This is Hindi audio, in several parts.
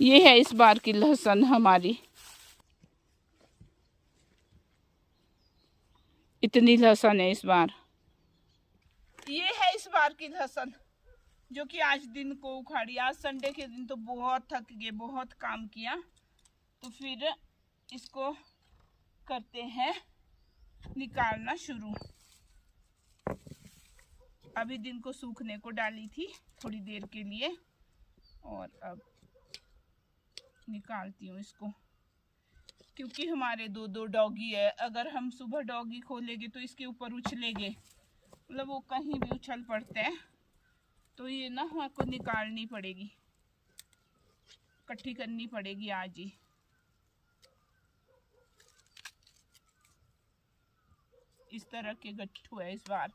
ये है इस बार की लहसुन हमारी। इतनी लहसुन है इस बार। ये है इस बार की लहसुन जो कि आज दिन को उखाड़ी। आज संडे के दिन तो बहुत थक गए, बहुत काम किया, तो फिर इसको करते हैं निकालना शुरू। अभी दिन को सूखने को डाली थी थोड़ी देर के लिए, और अब निकालती हूँ इसको, क्योंकि हमारे दो डॉगी है। अगर हम सुबह डॉगी खोलेंगे तो इसके ऊपर उछलेंगे, मतलब वो कहीं भी उछल पड़ते हैं, तो ये ना हमको निकालनी पड़ेगी, इकट्ठी करनी पड़ेगी आज ही। इस तरह के गट्ठू है इस बार।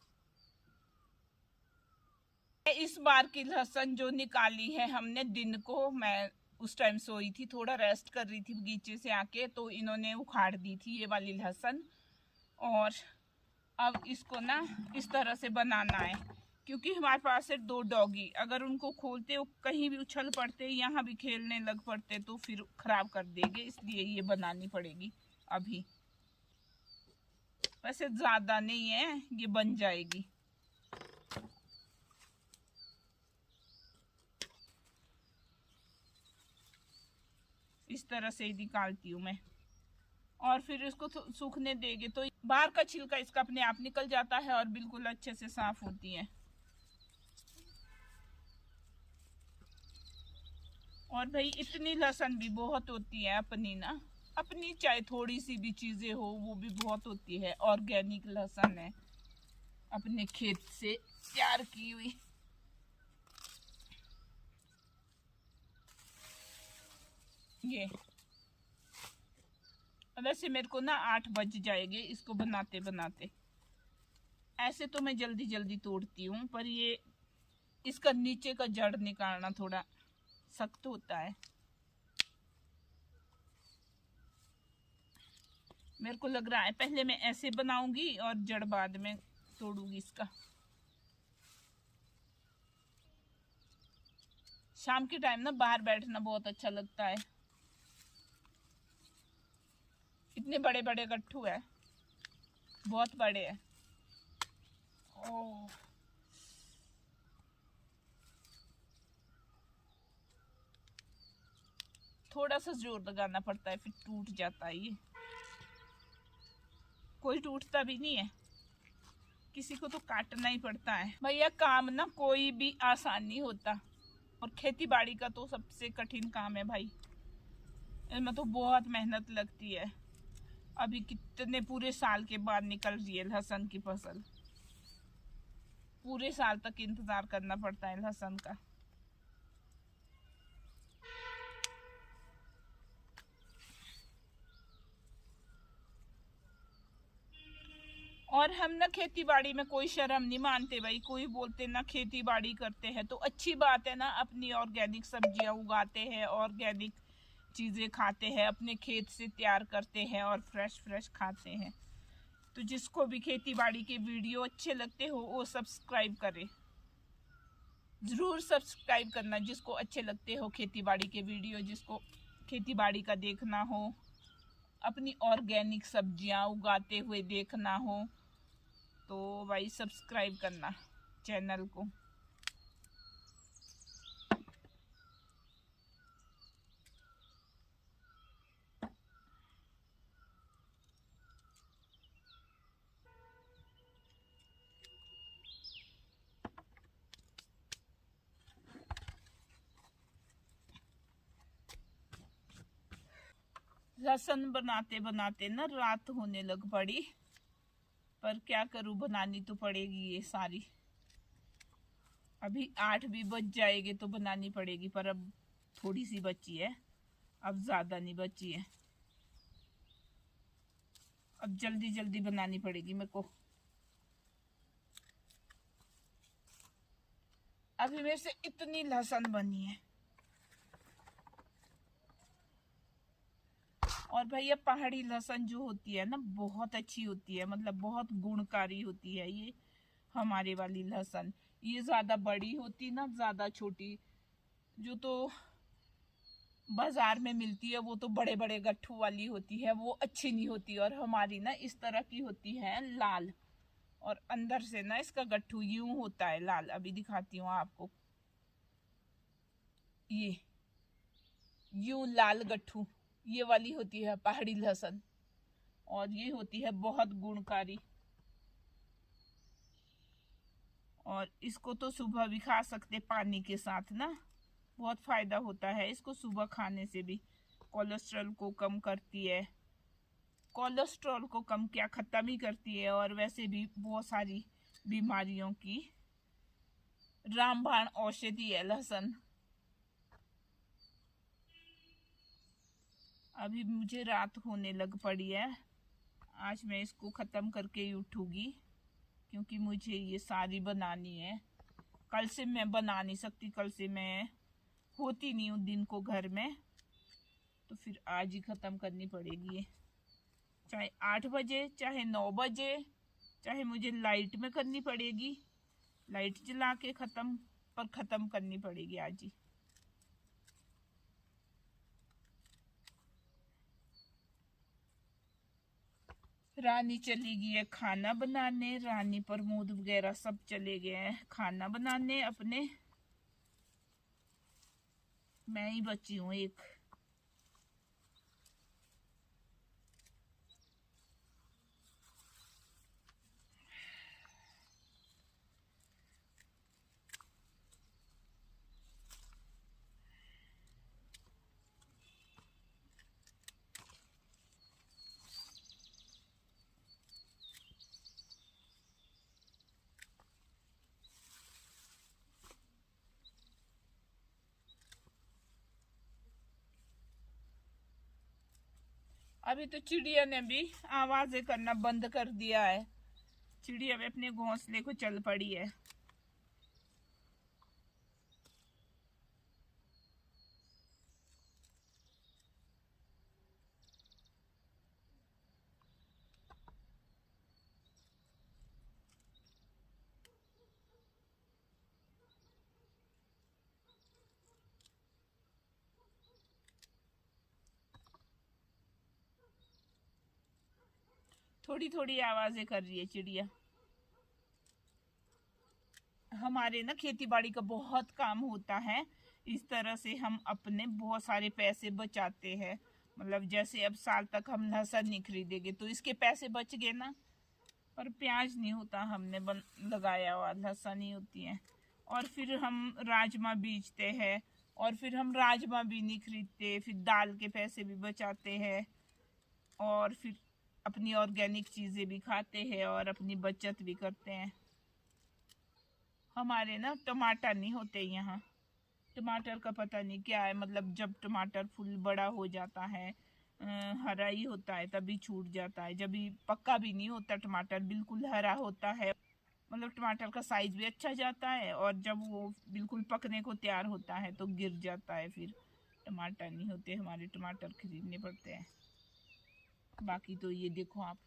इस बार की लहसुन जो निकाली है हमने दिन को, मैं उस टाइम सोई थी, थोड़ा रेस्ट कर रही थी बगीचे से आके, तो इन्होंने उखाड़ दी थी ये वाली लहसुन। और अब इसको ना इस तरह से बनाना है, क्योंकि हमारे पास है 2 डॉगी। अगर उनको खोलते हो कहीं भी उछल पड़ते, यहाँ भी खेलने लग पड़ते, तो फिर खराब कर देंगे, इसलिए ये बनानी पड़ेगी अभी। वैसे ज़्यादा नहीं है, ये बन जाएगी। इस तरह से निकालती हूँ मैं, और फिर इसको सूखने देंगे तो बाहर का छिलका इसका अपने आप निकल जाता है और बिल्कुल अच्छे से साफ होती है। और भाई इतनी लहसुन भी बहुत होती है अपनी ना, अपनी चाहे थोड़ी सी भी चीजें हो वो भी बहुत होती है। ऑर्गेनिक लहसुन है, अपने खेत से तैयार की हुई। ये वैसे मेरे को ना 8 बज जाएंगे इसको बनाते बनाते। ऐसे तो मैं जल्दी जल्दी तोड़ती हूँ, पर ये इसका नीचे का जड़ निकालना थोड़ा सख्त होता है। मेरे को लग रहा है पहले मैं ऐसे बनाऊंगी और जड़ बाद में तोड़ूंगी इसका। शाम के टाइम ना बाहर बैठना बहुत अच्छा लगता है। इतने बड़े बड़े गट्ठू है, बहुत बड़े है। ओह, थोड़ा सा जोर लगाना पड़ता है, फिर टूट जाता है ये। कोई टूटता भी नहीं है, किसी को तो काटना ही पड़ता है। भैया काम ना कोई भी आसान नहीं होता, और खेती बाड़ी का तो सबसे कठिन काम है भाई। इसमें तो बहुत मेहनत लगती है। अभी कितने पूरे साल के बाद निकल रही है लहसुन की फसल। पूरे साल तक इंतजार करना पड़ता है लहसुन का। और हम ना खेती बाड़ी में कोई शर्म नहीं मानते भाई। कोई बोलते ना खेती बाड़ी करते हैं तो अच्छी बात है ना, अपनी ऑर्गेनिक सब्जियां उगाते हैं, ऑर्गेनिक चीज़ें खाते हैं, अपने खेत से तैयार करते हैं और फ्रेश फ्रेश खाते हैं। तो जिसको भी खेती बाड़ी के वीडियो अच्छे लगते हो वो सब्सक्राइब करे, ज़रूर सब्सक्राइब करना जिसको अच्छे लगते हो खेती बाड़ी के वीडियो, जिसको खेती बाड़ी का देखना हो, अपनी ऑर्गेनिक सब्जियां उगाते हुए देखना हो, तो भाई सब्सक्राइब करना चैनल को। लहसुन बनाते बनाते ना रात होने लग पड़ी, पर क्या करूं, बनानी तो पड़ेगी ये सारी। अभी 8 भी बज जाएंगे तो बनानी पड़ेगी, पर अब थोड़ी सी बची है, अब ज्यादा नहीं बची है। अब जल्दी जल्दी बनानी पड़ेगी मेरे को। अभी मेरे से इतनी लहसुन बनी है। और भैया पहाड़ी लहसुन जो होती है ना बहुत अच्छी होती है, मतलब बहुत गुणकारी होती है ये हमारे वाली लहसुन। ये ज्यादा बड़ी होती ना, ज्यादा छोटी जो तो बाजार में मिलती है वो तो बड़े बड़े गट्ठू वाली होती है, वो अच्छी नहीं होती। और हमारी ना इस तरह की होती है लाल, और अंदर से ना इसका गट्ठू यूं होता है लाल। अभी दिखाती हूँ आपको, ये यूं लाल गट्ठू, ये वाली होती है पहाड़ी लहसुन, और ये होती है बहुत गुणकारी। और इसको तो सुबह भी खा सकते पानी के साथ ना, बहुत फायदा होता है इसको सुबह खाने से भी। कोलेस्ट्रॉल को कम करती है, कोलेस्ट्रॉल को कम क्या खत्म ही करती है। और वैसे भी बहुत सारी बीमारियों की रामबाण औषधि है लहसुन। अभी मुझे रात होने लग पड़ी है, आज मैं इसको ख़त्म करके ही उठूँगी, क्योंकि मुझे ये सारी बनानी है। कल से मैं बना नहीं सकती, कल से मैं होती नहीं हूँ दिन को घर में, तो फिर आज ही ख़त्म करनी पड़ेगी ये। चाहे 8 बजे, चाहे 9 बजे, चाहे मुझे लाइट में करनी पड़ेगी, लाइट जला के ख़त्म, पर ख़त्म करनी पड़ेगी आज ही। रानी चली गई है खाना बनाने, रानी प्रमोद वगैरह सब चले गए हैं खाना बनाने अपने, मैं ही बची हूँ एक। अभी तो चिड़िया ने भी आवाजें करना बंद कर दिया है, चिड़िया भी अपने घोंसले को चल पड़ी है। थोड़ी थोड़ी आवाजें कर रही है चिड़िया। हमारे ना खेती बाड़ी का बहुत काम होता है, इस तरह से हम अपने बहुत सारे पैसे बचाते हैं। मतलब जैसे अब साल तक हम लहसुन नहीं खरीदेंगे तो इसके पैसे बच गए ना, पर प्याज नहीं होता, हमने लगाया हुआ लहसुन ही होती है। और फिर हम राजमा बीजते हैं, और फिर हम राजमा भी नहीं खरीदते, फिर दाल के पैसे भी बचाते हैं, और फिर अपनी ऑर्गेनिक चीज़ें भी खाते हैं और अपनी बचत भी करते हैं। हमारे ना टमाटर नहीं होते यहाँ, टमाटर का पता नहीं क्या है, मतलब जब टमाटर फुल बड़ा हो जाता है, हरा ही होता है तभी छूट जाता है, जब भी पक्का भी नहीं होता टमाटर, बिल्कुल हरा होता है, मतलब टमाटर का साइज भी अच्छा जाता है, और जब वो बिल्कुल पकने को तैयार होता है तो गिर जाता है, फिर टमाटर नहीं होते हमारे, टमाटर खरीदने पड़ते हैं। बाकी तो ये देखो आप,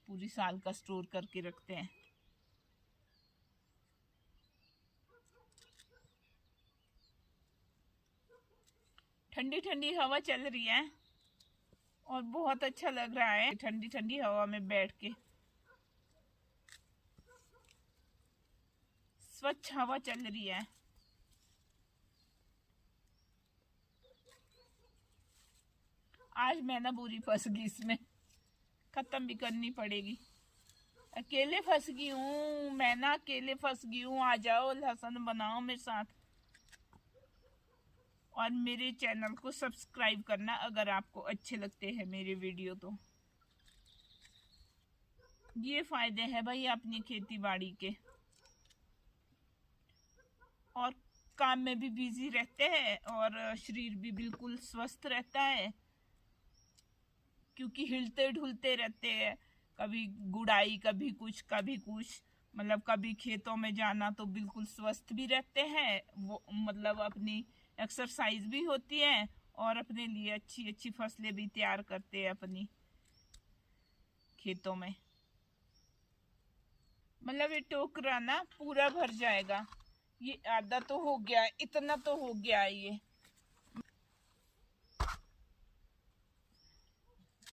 पूरी साल का स्टोर करके रखते हैं। ठंडी ठंडी हवा चल रही है और बहुत अच्छा लग रहा है ठंडी ठंडी हवा में बैठ के, स्वच्छ हवा चल रही है। आज मैं ना बुरी फंस गई इसमें, खत्म भी करनी पड़ेगी। अकेले फंस गई हूँ मैं ना, अकेले फंस गई हूँ। आ जाओ लहसुन बनाओ मेरे साथ, और मेरे चैनल को सब्सक्राइब करना अगर आपको अच्छे लगते हैं मेरे वीडियो तो। ये फायदे हैं भाई अपनी खेती बाड़ी के, और काम में भी बिजी रहते हैं और शरीर भी बिल्कुल स्वस्थ रहता है, क्योंकि हिलते ढुलते रहते हैं, कभी गुड़ाई कभी कुछ कभी कुछ, मतलब कभी खेतों में जाना, तो बिल्कुल स्वस्थ भी रहते हैं वो, मतलब अपनी एक्सरसाइज भी होती है और अपने लिए अच्छी अच्छी फसलें भी तैयार करते हैं अपनी खेतों में। मतलब ये टोकरा ना पूरा भर जाएगा, ये आधा तो हो गया, इतना तो हो गया है ये,